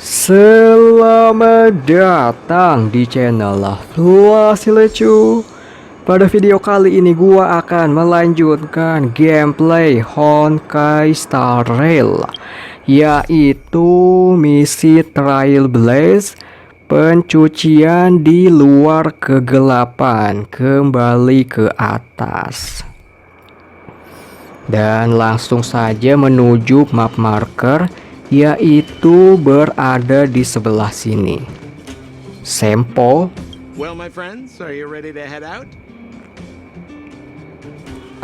Selamat datang di channel Flacy Llecu. Pada video kali ini gua akan melanjutkan gameplay Honkai Star Rail, yaitu misi trailblaze pencucian di luar kegelapan, kembali ke atas. Dan langsung saja menuju map marker, yaitu berada di sebelah sini. Sempo. Well, my friends, are you ready to head out?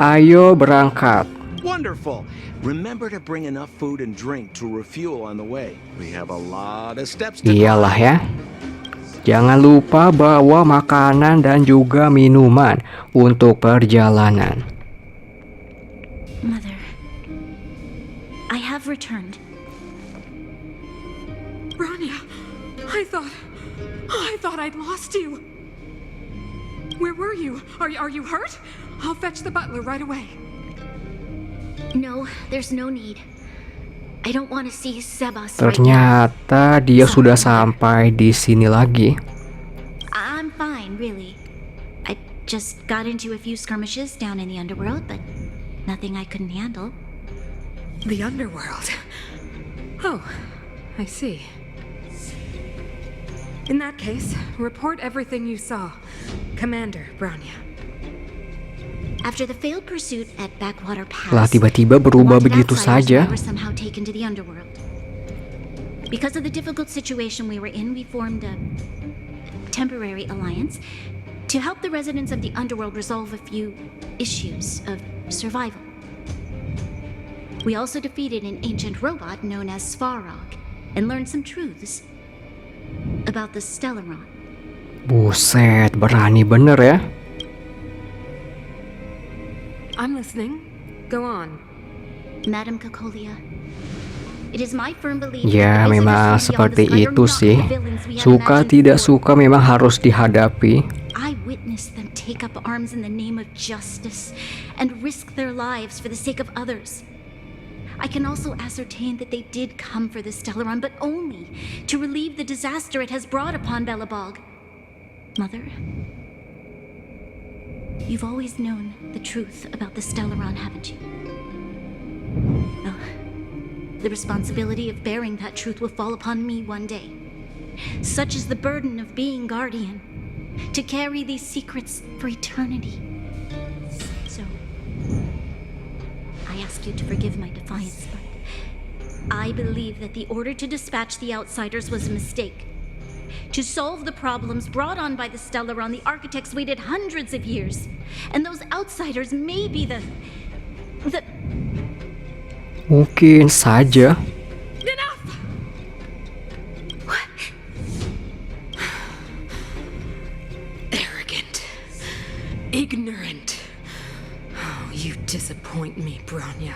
Ayo berangkat. Wonderful. Remember to bring enough food and drink to refuel on the way. We have a lot of steps to Iyalah ya. Jangan lupa bawa makanan dan juga minuman untuk perjalanan. Mother, I have returned. Rania, I thought I'd lost you. Where were you? Are you hurt? I'll fetch the butler right away. No, there's no need. I don't want to see Sebas. Ternyata dia sudah sampai di sini lagi. I'm fine, really. I just got into a few skirmishes down in the underworld, but nothing I couldn't handle. The underworld. Oh, I see. In that case, report everything you saw. Commander Branya. After the failed pursuit at Backwater Pass, Lah tiba-tiba berubah begitu saja. we were somehow taken to the underworld. Because of the difficult situation we were in, we formed a temporary alliance to help the residents of the underworld resolve a few issues of survival. We also defeated an ancient robot known as Svarog and learned some truths about the Stellaron. Buset, berani bener ya. I'm listening. Go on. Madam Cacolia, it is my firm belief Ya, that the memang visitors seperti beyond the sky are itu not sih. the villains we had Suka imagined tidak before. suka memang harus dihadapi. I witnessed them take up arms in the name of justice and risk their lives for the sake of others. I can also ascertain that they did come for the Stellaron, but only to relieve the disaster it has brought upon Belobog. Mother, you've always known the truth about the Stellaron, haven't you? Well, the responsibility of bearing that truth will fall upon me one day. Such is the burden of being guardian, to carry these secrets for eternity. So, I ask you to forgive my defiance, but I believe that the order to dispatch the outsiders was a mistake. To solve the problems brought on by the Stellaron, the architects waited hundreds of years, and those outsiders may be the... Mungkin saja. Enough! Arrogant. Ignorant. Oh, you disappoint me, Branya.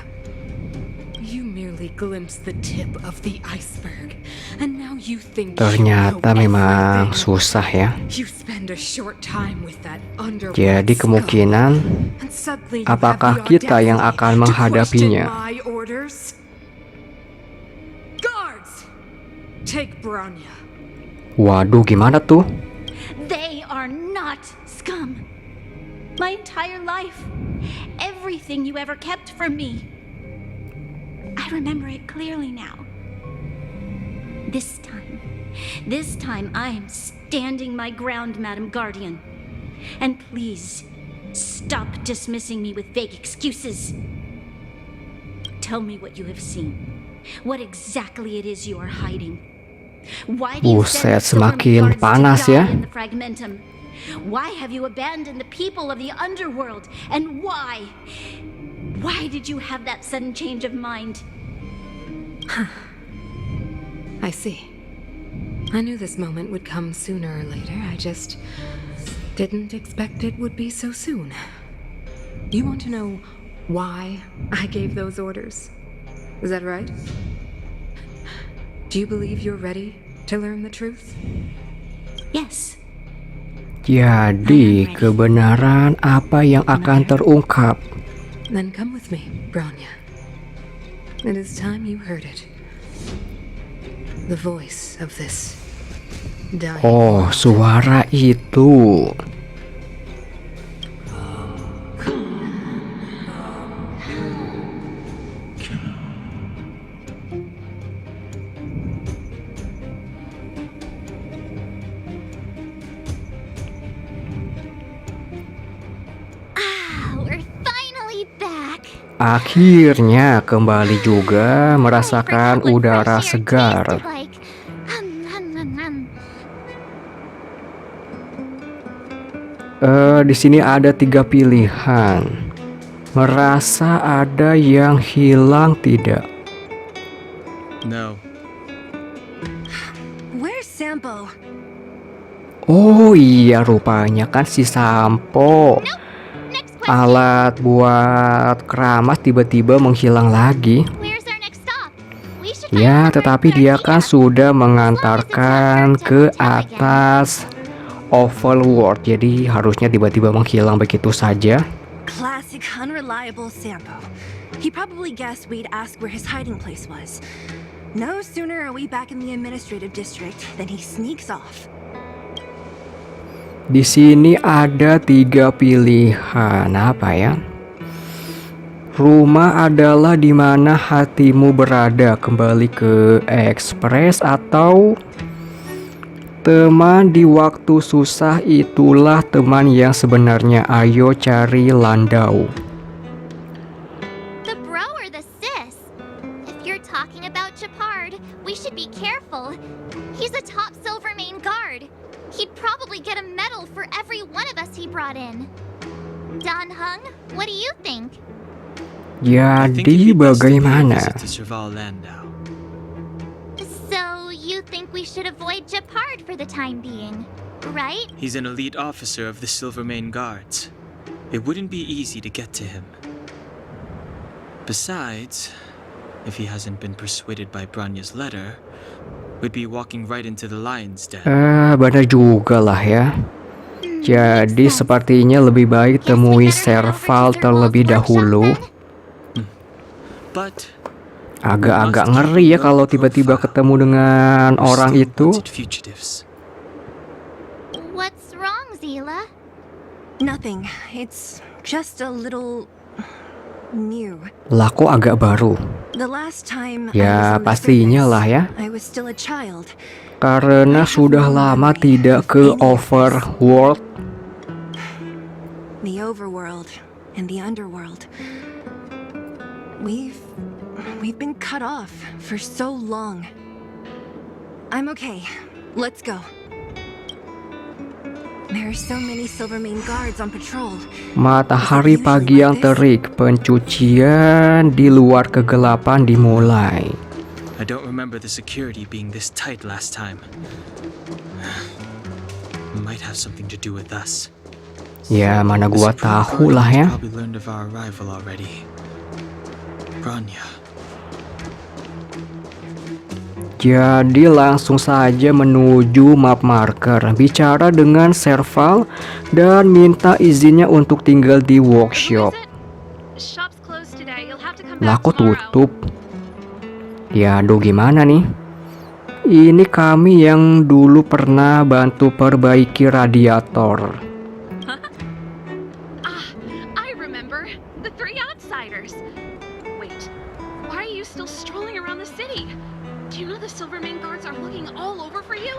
You merely glimpsed the tip of the iceberg, and now you think Ternyata memang susah ya. You spend a short time with that underworld Jadi kemungkinan skull, and suddenly you apakah have the kita yang audacity akan to menghadapinya? question my orders? Guards, take Branya. Waduh, gimana tuh? They are not scum. My entire life, everything you ever kept from me, I remember it clearly now. This time I am standing my ground, Madam Guardian. And please, stop dismissing me with vague excuses. Tell me what you have seen. What exactly it is you are hiding. Why do you send Buset, the Silver semakin Guards to panas die ya. in the Fragmentum? Why have you abandoned the people of the underworld? And why? Why did you have that sudden change of mind? I see. I knew this moment would come sooner or later. I just didn't expect it would be so soon. You want to know why I gave those orders? Is that right? Do you believe you're ready to learn the truth? Yes. Jadi kebenaran apa yang akan terungkap? Then come with me, Branya. It is time you heard it. the voice of this dying. Oh, suara itu. We're finally back. Akhirnya kembali juga merasakan udara segar. Di sini ada 3 pilihan. Merasa ada yang hilang tidak? No. Where's Sampo? Oh iya, rupanya kan si sampo. Next question. Alat buat keramas tiba-tiba menghilang lagi. Where's our next stop? We should Ya, find tetapi Luar dia kan Kegelapan. sudah mengantarkan ke atas oval world. Jadi harusnya tiba-tiba menghilang begitu saja. Classic unreliable Sampo. He probably guessed we'd ask where his hiding place was. No sooner are we back in the administrative district than he sneaks off. Di sini ada 3 pilihan. Apa ya? Rumah adalah di mana hatimu berada. Kembali ke ekspres atau teman di waktu susah itulah teman yang sebenarnya. Ayo cari landau. The bro or the sis? If you're talking about Japard, we should be careful. He's a top Silvermane guard. He'd probably get a medal for every one of us he brought in. Don Hung, what do you think? I think it'd Jadi be best to pay a bagaimana? visit to Serval Landau. So, you think we should avoid Japard for the time being, right? He's an elite officer of the Silvermane Guards. It wouldn't be easy to get to him. Besides, if he hasn't been persuaded by Branya's letter, we'd be walking right into the lion's den. Benar juga lah ya. Jadi sepertinya lebih baik temui Serval terlebih dahulu. But Agak-agak ngeri ya kalau tiba-tiba ketemu dengan we're orang still itu. wanted fugitives. What's wrong, Zila? Nothing. It's just a little new. Lah kok agak baru? The last time Ya, I was on the pastinya surface, lah ya. I was still a child. Karena sudah lama tidak ke overworld. The overworld and the underworld. We've been cut off for so long. I'm okay. Let's go. There are so many Silvermane guards on patrol. Matahari pagi yang terik, pencucian di luar kegelapan dimulai. I don't remember the security being this tight last time. Might have something to do with us. Ya, mana The gua Supreme tahu lah Guardians ya. probably learned of our arrival already. Branya. Jadi langsung saja menuju map marker, bicara dengan Serval dan minta izinnya untuk tinggal di workshop. Lah kok tutup? Ya aduh, gimana nih? Ini kami yang dulu pernah bantu perbaiki radiator. I remember. The 3 outsiders. Wait, why are you still strolling around the city? Do you know the Silvermane guards are looking all over for you?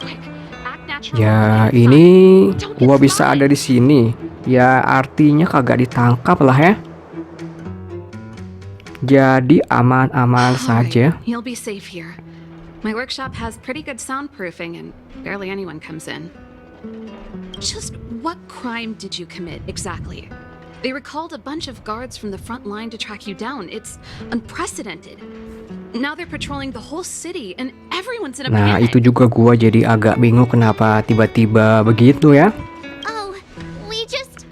Quick, act natural. Ya ini gua bisa ada di sini. Ya artinya kagak ditangkap lah ya. Jadi aman-aman saja. You'll be safe here. My workshop has pretty good soundproofing and barely anyone comes in. Just what crime did you commit exactly? They recalled a bunch of guards from the front line to track you down. It's unprecedented. Now they're patrolling the whole city and everyone's in a Nah panic. itu juga gua jadi agak bingung kenapa tiba-tiba begitu ya. Oh, we just...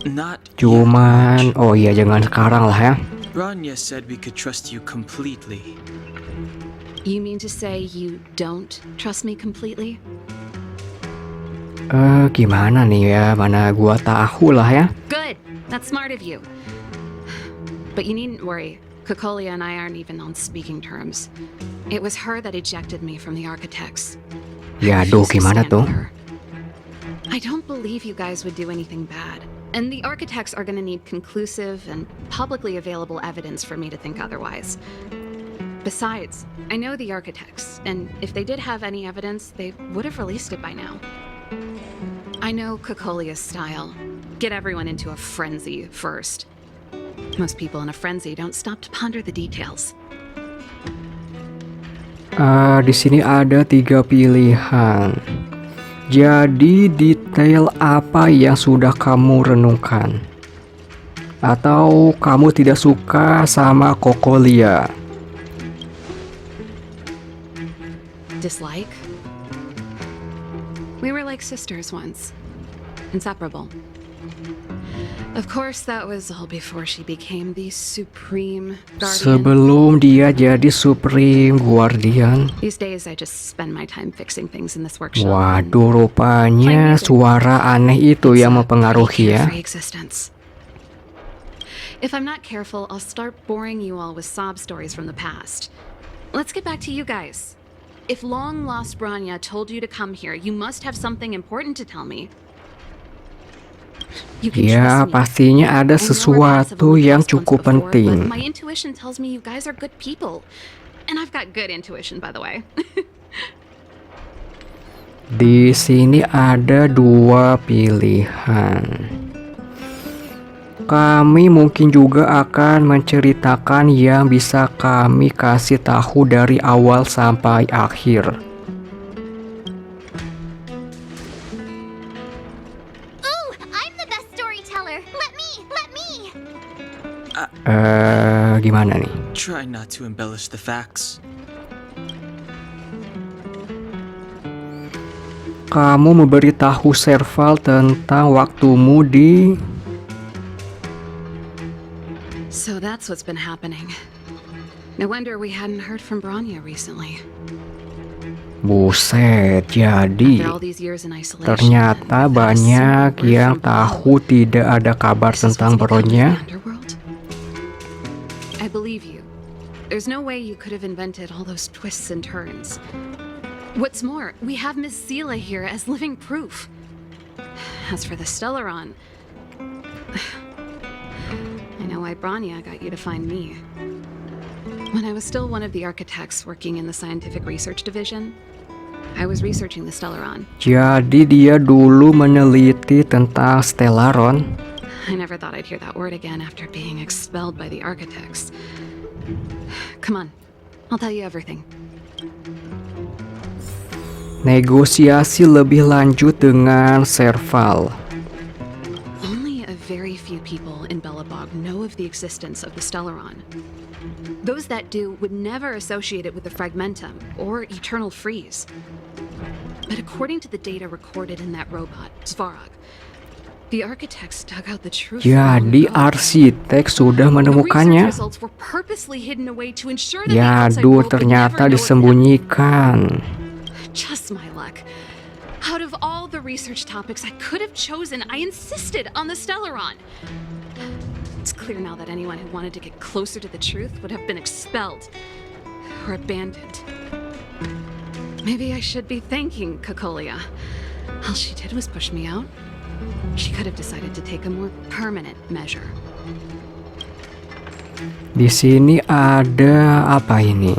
Not Cuman, oh iya jangan sekarang lah ya. Branya said we could trust you completely. You mean to say you don't trust me completely? Gimana nih ya, mana gua tahu lah ya. Good. That's smart of you. But you needn't worry, Cocolia and I aren't even on speaking terms. It was her that ejected me from the architects. Ya aduh, gimana tuh? I don't believe you guys would do anything bad. And the architects are gonna need conclusive and publicly available evidence for me to think otherwise. Besides, I know the architects, and if they did have any evidence, they would have released it by now. I know Cocolia's style. Get everyone into a frenzy first. Most people in a frenzy don't stop to ponder the details. Di sini ada 3 pilihan. Jadi detail apa yang sudah kamu renungkan? Atau kamu tidak suka sama Cocolia? Dislike? We were like sisters once. Inseparable. Of course, that was all before she became the supreme guardian. Sebelum dia jadi Supreme Guardian. These days, I just spend my time fixing things in this workshop. Waduh, rupanya suara aneh itu yang mempengaruhi ya. If I'm not careful, I'll start boring you all with sob stories from the past. Let's get back to you guys. If long-lost Branya told you to come here, you must have something important to tell me. Ya, pastinya ada sesuatu yang cukup penting. My intuition tells me you guys are good people. And I've got good intuition, by the way. Di sini ada 2 pilihan. Kami mungkin juga akan menceritakan yang bisa kami kasih tahu dari awal sampai akhir. Ooh, I'm the best storyteller. Let me. Gimana nih? Try not to embellish the facts. Kamu memberitahu Serval tentang waktumu di... So that's what's been happening. No wonder we hadn't heard from Branya recently. Buset, jadi After all these years in isolation, ternyata banyak yang tahu tidak ada kabar tentang Bronya. I believe you. There's no way you could have invented all those twists and turns. What's more, we have Miss Sela here as living proof. As for the Stellaron, I know why Branya got you to find me. When I was still one of the architects working in the scientific research division, I was researching the Stellaron. Jadi dia dulu meneliti tentang Stellaron. I never thought I'd hear that word again after being expelled by the architects. Come on, I'll tell you everything. Negosiasi lebih lanjut dengan Serval. Only a very few people in Belobog know of the existence of the Stellaron. Those that do would never associate it with the Fragmentum or Eternal Freeze. But according to the data recorded in that robot, Svarog, the architects dug out the truth. Jadi arsitek sudah menemukannya. Yaduh, ternyata disembunyikan. Just my luck. Out of all the research topics I could have chosen, I insisted on the Stellaron. It's clear now that anyone who wanted to get closer to the truth would have been expelled or abandoned. Maybe I should be thanking Cocolia. All she did was push me out. She could have decided to take a more permanent measure. Di sini ada apa ini?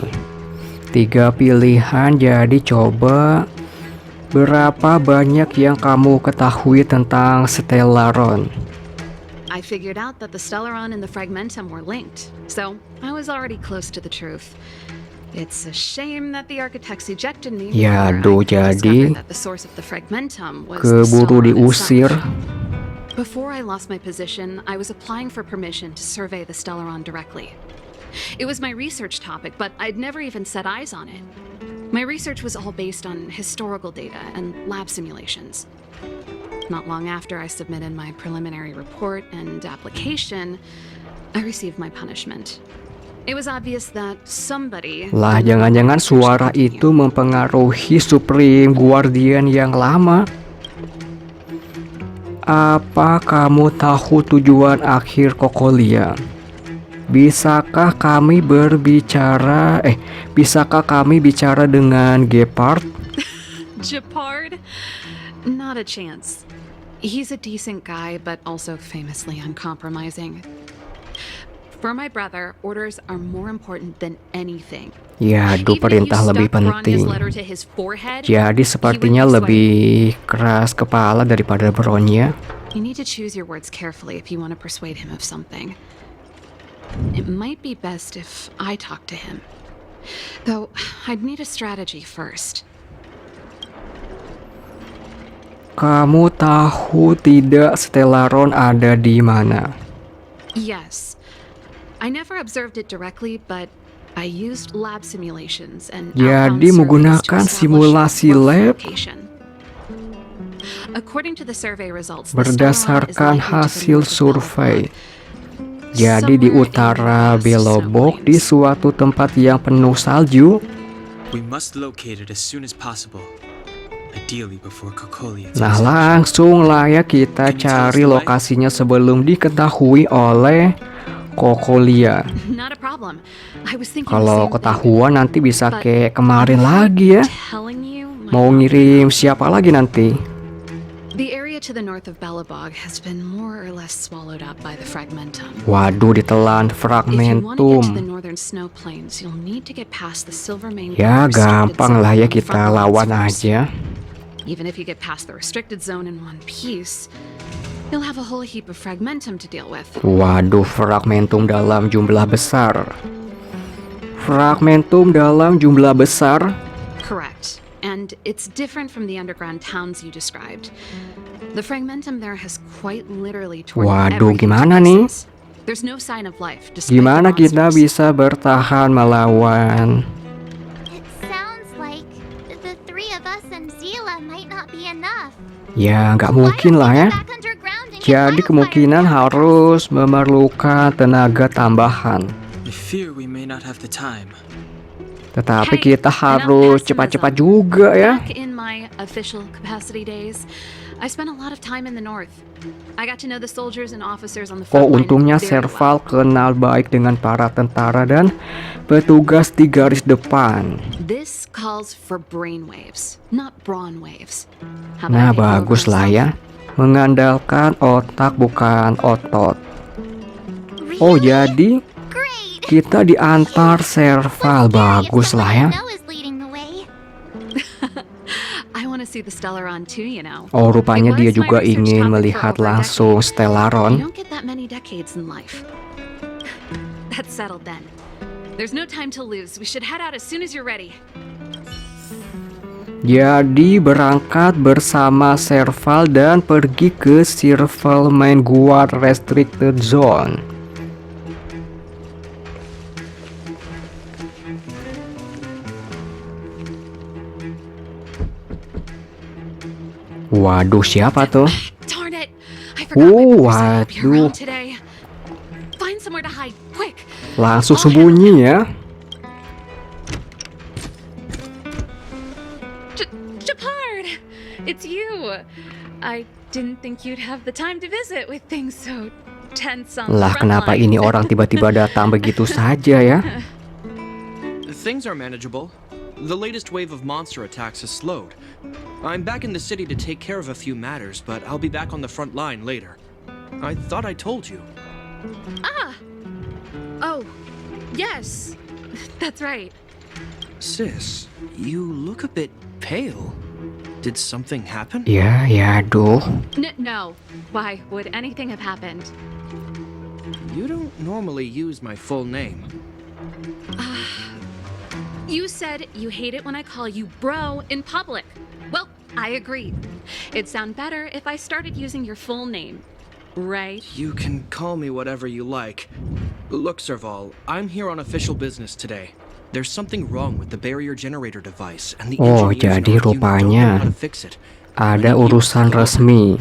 3 pilihan, jadi coba berapa banyak yang kamu ketahui tentang Stellaron? I figured out that the Stellaron and the Fragmentum were linked, so I was already close to the truth. It's a shame that the architects ejected me. Yaduh, jadi that the source of the Fragmentum was keburu diusir. Before I lost my position, I was applying for permission to survey the Stellaron directly. It was my research topic, but I'd never even set eyes on it. My research was all based on historical data and lab simulations. Not long after I submitted my preliminary report and application, I received my punishment. It was obvious that somebody... Lah, jangan-jangan suara itu mempengaruhi Supreme Guardian yang lama. Apa kamu tahu tujuan akhir Cocolia? Bisakah kami bicara dengan Gepard? Gepard? Not a chance. He's a decent guy, but also famously uncompromising. For my brother, orders are more important than anything. Ya, perintah lebih penting. Jadi sepertinya lebih keras kepala daripada Bronya. You need to choose your words carefully if you want to persuade him of something. It might be best if I talk to him. Though, I'd need a strategy first. Kamu tahu tidak Stellaron ada di mana? Yes. I never observed it directly, but I used lab simulations and Jadi menggunakan simulasi lab according to the survey results, berdasarkan hasil survei. Jadi di utara Belobog di suatu tempat yang penuh salju. We must locate it as soon as possible. Ideally before Kokolia. Nah, langsung lah ya kita cari lokasinya sebelum diketahui oleh Kokolia. Kalau ketahuan nanti bisa kayak kemarin lagi ya. Mau ngirim siapa lagi nanti? The area to the north of Balabog has been more or less swallowed up by the fragmentum. Waduh, ditelan fragmentum. Ya gampang lah ya kita lawan aja. Even if you get past the restricted zone in one piece, you'll have a whole heap of fragmentum to deal with. Waduh, fragmentum dalam jumlah besar. Fragmentum dalam jumlah besar. Correct. And it's different from the underground towns you described. The fragmentum there has quite literally torn Waduh, everything gimana to nih? pieces. There's no sign of life despite Gimana the kita monsters. bisa bertahan melawan? It sounds like the three of us and Zila might not be enough. Ya, nggak mungkin lah ya. Jadi kemungkinan harus memerlukan tenaga tambahan. I fear we may not have the time. Tetapi kita harus cepat-cepat juga ya. Back in my official capacity days, I spent a lot of time in the north. I got to know the soldiers and officers on the front line Untungnya very Serval well. kenal baik dengan para tentara dan petugas di garis depan. This calls for brainwaves, not brawn waves. How Nah, about I take over bagus lah ya. Mengandalkan otak bukan otot. Oh, jadi Great. kita diantar Serval. Bagus lah ya. I want to see the Stellaron too, you know. Oh, rupanya It dia was my juga research ingin topic melihat for over a langsung decade. You Stellaron. don't get that many decades in life. That's settled then. There's no time to lose. We should head out as soon as you're ready. Jadi berangkat bersama Serval dan pergi ke Circle Main Guard Restricted Zone. Waduh, siapa tuh? Darn it! I forgot my brother's gonna be waduh. around today. Find somewhere to hide, quick! Langsung sembunyi ya. Gepard! It's you! I didn't think you'd have the time to visit with things so tense on the Lah, front kenapa line. ini orang tiba-tiba datang begitu saja ya? Things are manageable. The latest wave of monster attacks has slowed. I'm back in the city to take care of a few matters, but I'll be back on the front line later. I thought I told you. Oh, yes. That's right. Sis, you look a bit pale. Did something happen? Ya, aduh. No. Why would anything have happened? You don't normally use my full name. You said you hate it when I call you bro in public. Well, I agree. It'd sound better if I started using your full name, right? You can call me whatever you like. Look, Serval, I'm here on official business today. There's something wrong with the barrier generator device, and the Oh, engineers in jadi our unit don't rupanya know how to fix it. ada urusan resmi.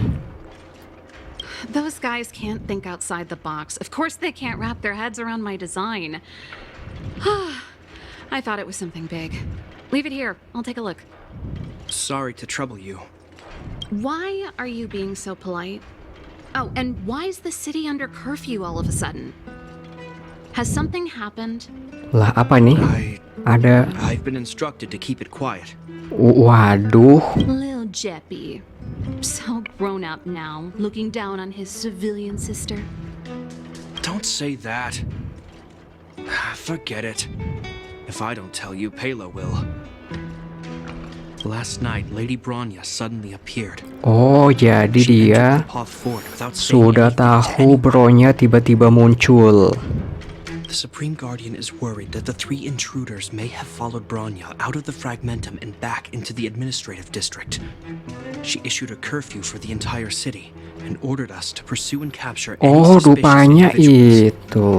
Those guys can't think outside the box. Of course they can't wrap their heads around my design. I thought it was something big. Leave it here. I'll take a look. Sorry to trouble you. Why are you being so polite? Oh, and why is the city under curfew all of a sudden? Has something happened? Lah apa nih? I've been instructed to keep it quiet. Waduh. Lil Jeppy. So grown up now, looking down on his civilian sister. Don't say that. Forget it. If I don't tell you, Pela will. Last night, Lady Bronya suddenly appeared. Oh, jadi She dia entered the Path Fort without saying sudah anything to tahu anyone. Bronya tiba-tiba muncul. The Supreme Guardian is worried that the three intruders may have followed Bronya out of the Fragmentum and back into the administrative district. She issued a curfew for the entire city and ordered us to pursue and capture any Oh, suspicious rupanya individuals. itu.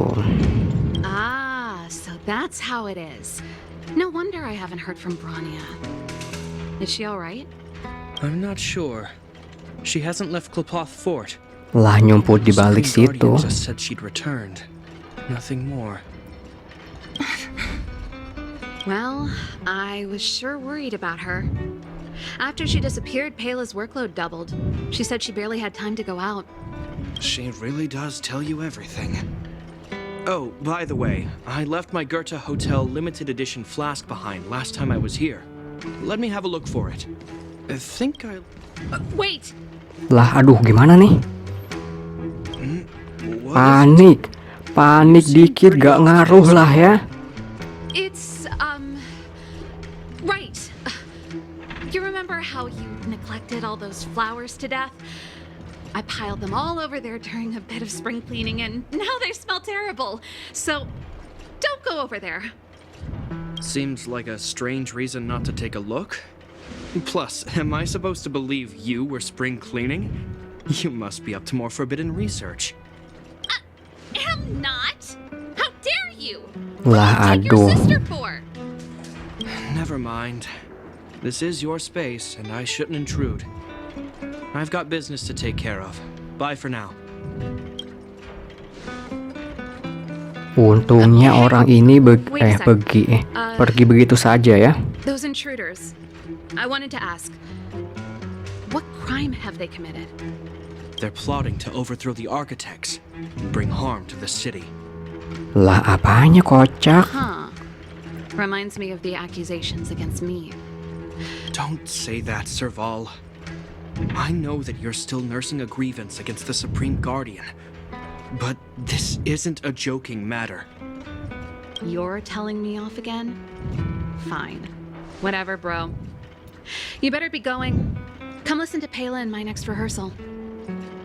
Ah, so that's how it is. No wonder I haven't heard from Bronya. Is she alright? I'm not sure. She hasn't left Klapoth Fort. Lah nyumput di balik Supreme situ. Guardian just said she'd returned. Nothing more. Well, I was sure worried about her. After she disappeared, Pela's workload doubled. She said she barely had time to go out. She really does tell you everything. Oh, by the way, I left my Goethe Hotel limited edition flask behind last time I was here. Let me have a look for it. I think I... Wait! Lah aduh gimana nih? What is it? Panik dikit gak ngaruh lah ya. It's, right. You remember how you neglected all those flowers to death? I piled them all over there during a bit of spring cleaning, and now they smell terrible. So, don't go over there. Seems like a strange reason not to take a look. Plus, am I supposed to believe you were spring cleaning? You must be up to more forbidden research. Am not. How dare you? Lah Take your aduh. sister for. Never mind. This is your space, and I shouldn't intrude. I've got business to take care of. Bye for now. Untungnya orang ini Wait a sec. pergi begitu saja ya. Those intruders. I wanted to ask, what crime have they committed? They're plotting to overthrow the architects and bring harm to the city. Lah apanya kocak? Huh. Reminds me of the accusations against me. Don't say that, Serval. I know that you're still nursing a grievance against the Supreme Guardian, but this isn't a joking matter. You're telling me off again? Fine. Whatever, bro. You better be going. Come listen to Pela in my next rehearsal.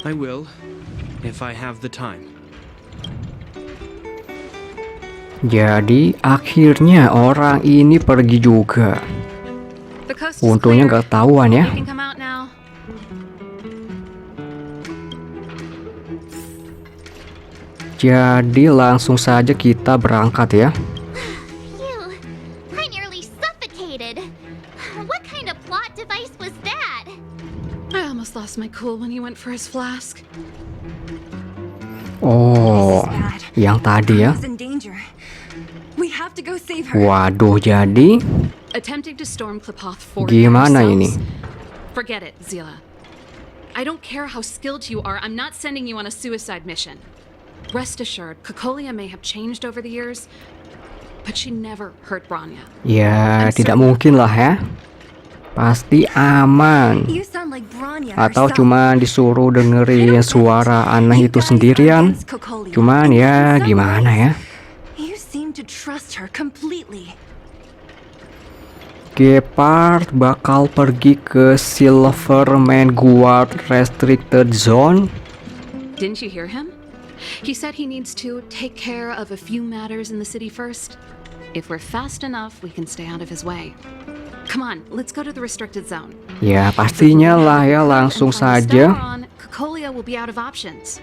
I will, if I have the time. Jadi akhirnya orang ini pergi juga. The coast is Untungnya clear. gak ketahuan ya. You can come out now. Jadi langsung saja kita berangkat ya. Phew, I nearly suffocated. What kind of plot device was that? I almost lost my cool when he went for his flask. Oh, Bad. yang tadi ya. Bronia's in danger. We have to go save her. Waduh, jadi Attempting to storm Klapoth Fort Gimana ourselves? ini? Forget it, Zila. I don't care how skilled you are, I'm not sending you on a suicide mission. Rest assured, Kokolia may have changed over the years, but she never hurt Bronya. ya tidak mungkin lah ya. Pasti aman. You sound like Bronya Atau herself. cuma disuruh dengerin suara aneh itu sendirian. Cuman ya gimana ya. You seem to trust her completely. Gepard bakal pergi ke Silverman Guard Restricted Zone. Didn't you hear him? He said he needs to take care of a few matters in the city first. If we're fast enough, we can stay out of his way. Come on, let's go to the restricted zone. Ya pastinya lah ya, langsung And from the saja. star on, Kokolia will be out of options.